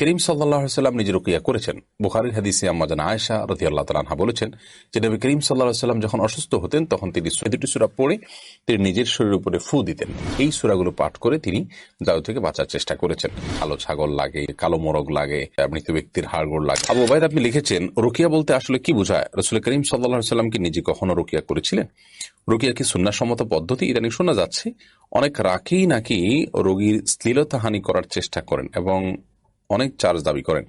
করিম সাল্লাল্লাহু আলাইহি ওয়াসাল্লাম নিজে রুকিয়া করেছেন। বুখারীর হাদিসে আম্মা জান আয়েশা রাদিয়াল্লাহু তাআলা আনহা বলেছেন যে নবী করিম সাল্লাল্লাহু আলাইহি ওয়াসাল্লাম যখন অসুস্থ হতেন তখন তিনি দুটি সূরা পড়ে তিনি নিজের শরীরের উপরে ফু দিতেন। এই সূরাগুলো পাঠ করে তিনি জাদু থেকে বাঁচার চেষ্টা করেছেন। কালো ছাগল লাগে, কালো মোরগ লাগে, মৃত ব্যক্তির হাড়গোড় লাগে। আবু উবাইদ আপনি লিখেছেন, রুকিয়া বলতে আসলে কি বোঝায়? রাসূল করিম সাল্লাল্লাহু আলাইহি ওয়াসাল্লাম কি নিজে কখনো রুকিয়া করেছিলেন? রুকিয়া কি সুন্নাহসম্মত পদ্ধতি? ইদানিং শোনা যাচ্ছে অনেক রাকি নাকি রোগীর শ্লীলতাহানি করার চেষ্টা করেন এবং অনেক চার্জ দাবি করেন।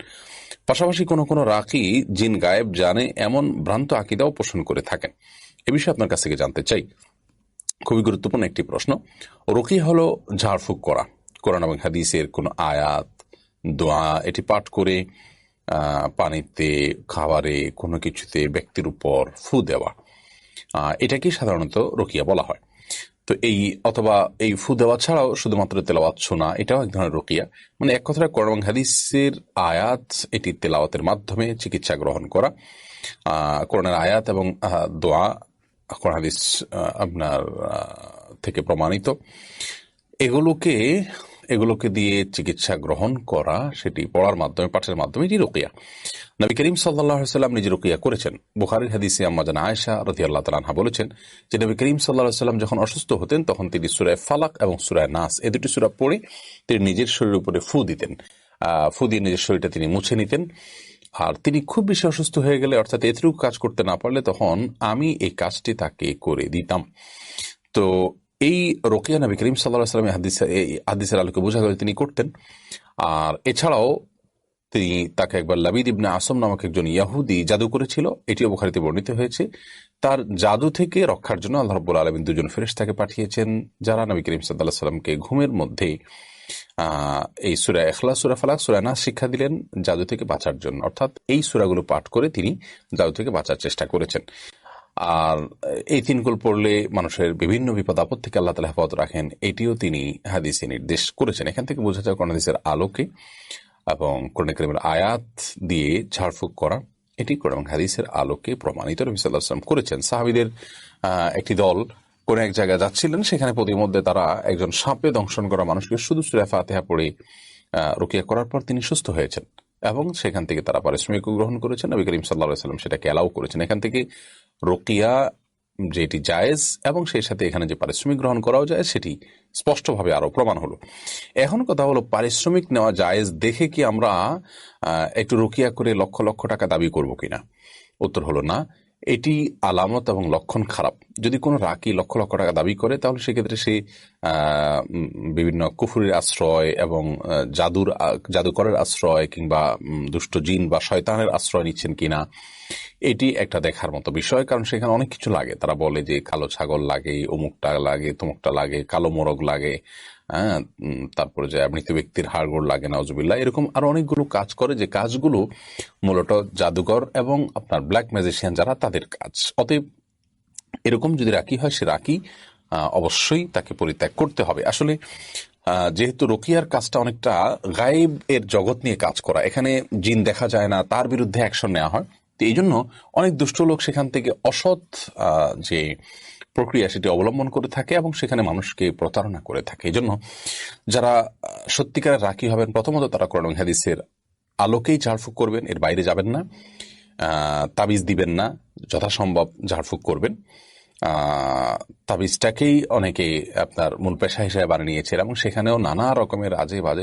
পাশাপাশি কোনো কোনো রাকি জিন গায়েব জানে এমন ভ্রান্ত আকিদাও পোষণ করে থাকেন। এ বিষয়ে আপনার কাছ থেকে জানতে চাই। খুবই গুরুত্বপূর্ণ একটি প্রশ্ন। রুকিয়া হলো ঝাড়ফুঁক করা, কোরআন এবং হাদিসের কোনো আয়াত, দোয়া এটি পাঠ করে পানিতে, খাবারে, কোনো কিছুতে ব্যক্তির উপর ফু দেওয়া, এটাকে সাধারণত রুকিয়া বলা হয়। তো অথবা এই ফু দেওয়া ছাড়াও শুধুমাত্র তেলাওয়াত শোনা, এটাও এক ধরনের রুকিয়া। মানে এক কথায় কোরআন এবং হাদিসের আয়াত এটি তেলাওয়াতের মাধ্যমে চিকিৎসা গ্রহণ করা। কোরআনের আয়াত এবং দোয়া কোরআন হাদিস আপনার থেকে প্রমাণিত, এগুলোকে দিয়ে চিকিৎসা গ্রহণ করা, সেটি পড়ার মাধ্যমে, পাঠের মাধ্যমে, এটি রুকিয়া। নবী করিম সাল্লাল্লাহু আলাইহি ওয়াসাল্লাম নিজে রুকিয়া করেছেন। বুখারীর হাদিসে আম্মা জান আয়েশা রাদিয়াল্লাহু তাআলা আনহা বলেছেন যে নবী করিম সাল্লাল্লাহু আলাইহি ওয়াসাল্লাম যখন অসুস্থ হতেন তখন তিনি সূরা ফালাক এবং সূরা নাস এই দুটি সূরা পড়ে তিনি নিজের শরীরের উপরে ফু দিতেন। ফু দিয়ে নিজের শরীরটা তিনি মুছে নিতেন। আর তিনি খুব বেশি অসুস্থ হয়ে গেলে, অর্থাৎ এতটুকু কাজ করতে না পারলে, তখন আমি এই কাজটি তাকে করে দিতাম। তো এই রুকিয়া নবী করিম সাল্লাল্লাহু আলাইহি ওয়াসাল্লাম হাদিসের আলোকে বোঝা গেল তিনি করতেন। আর এছাড়াও তিনি তাকে একবার লাবিদ ইবনে আসম নামক একজন ইয়াহুদি জাদু করেছিল, এটিও বুখারীতে বর্ণিত হয়েছে। তার জাদু থেকে রক্ষার জন্য আল্লাহ রাব্বুল আলামিন দুজন ফেরেশতাকে পাঠিয়েছেন, যারা নবী করিম সাল্লাল্লাহু আলাইহি ওয়াসাল্লামকে ঘুমের মধ্যে এই সূরা ইখলাস, সূরা ফালাক, সূরা নাস শিক্ষা দিলেন জাদু থেকে বাঁচার জন্য। অর্থাৎ এই সূরাগুলো পাঠ করে তিনি জাদু থেকে বাঁচার চেষ্টা করেছেন। আর এই তিনগুলো পড়লে মানুষের বিভিন্ন বিপদ আপদ থেকে আল্লাহ তাআলা হেফাজত রাখেন, এটিও তিনি হাদিসে নির্দেশ করেছেন। এখান থেকে বোঝা যায় কোরআন হাদিসের আলোকে এবং কোরআন কারীমের আয়াত দিয়ে ঝাড়ফুঁক করা, এটি কোরআন এবং হাদিসের আলোকে প্রমাণিত। নবী সাল্লাল্লাহু আলাইহি ওয়াসাল্লাম করেছেন। সাহাবীদের একটি দল কোন এক জায়গায় যাচ্ছিলেন, সেখানে প্রতিমধ্যে তারা একজন সাপে দংশন করা মানুষকে শুধু সূরা ফাতিহা পড়ে রুকিয়া করার পর তিনি সুস্থ হয়েছেন এবং সেখান থেকে তারা পারিশ্রমিক গ্রহণ করেছেন। নবী করিম সাল্লাল্লাহু আলাইহি ওয়াসাল্লাম সেটাকে অ্যালাউ করেছেন। এখান থেকে রুকিয়া যেটি জায়েজ এবং সেই সাথে এখানে যে পারিশ্রমিক গ্রহণ করাও যায়, সেটি স্পষ্টভাবে আরো প্রমাণ হলো। এখন কথা হলো, পারিশ্রমিক নেওয়া জায়েজ দেখে কি আমরা একটু রুকিয়া করে লক্ষ লক্ষ টাকা দাবি করব কিনা? উত্তর হলো না। এটি আলামত এবং লক্ষণ খারাপ। যদি কোনো রাকি লক্ষ লক্ষ টাকা দাবি করে, তাহলে সেক্ষেত্রে সে বিভিন্ন কুফুরের আশ্রয় এবং জাদুকরের আশ্রয় কিংবা দুষ্ট জিন বা শয়তানের আশ্রয় নিচ্ছেন কিনা, এটি একটা দেখার মতো বিষয়। কারণ সেখানে অনেক কিছু লাগে। তারা বলে যে কালো ছাগল লাগে, অমুকটা লাগে, তমুকটা লাগে, কালো মোরগ লাগে, তারপরে যে মৃত ব্যক্তির হাড়গোড় লাগে, নাউজুবিল্লাহ। এরকম আরো অনেকগুলো কাজ করে, যে কাজগুলো মূলত জাদুকর এবং আপনার ব্ল্যাক ম্যাজিশিয়ান যারা, তাদের কাজ। অতএব এরকম যদি রাকি হয়, সে রাকি অবশ্যই তাকে পরিত্যাগ করতে হবে। আসলে যেহেতু রুকিয়ার কাজটা অনেকটা গায়েব এর জগৎ নিয়ে কাজ করা, এখানে জিন দেখা যায় না, তার বিরুদ্ধে অ্যাকশন নেওয়া হয়। তো এই জন্য অনেক দুষ্ট লোক সেখান থেকে অসৎ যে প্রক্রিয়া সেটি অবলম্বন করে থাকে এবং সেখানে মানুষকে প্রতারণা করে থাকে। এই জন্য যারা সত্যিকারের রাকি হবেন, প্রথমত তারা কোরআন এবং হাদিসের আলোকেই ঝাড়ফুঁক করবেন, এর বাইরে যাবেন না। তাবিজ দিবেন না, যথাসম্ভব ঝাড়ফুঁক করবেন। তাবিজটাকেই অনেকে আপনার মূল পেশা হিসেবে বানিয়ে নিয়েছে এবং সেখানেও নানা রকমের আজে বাজে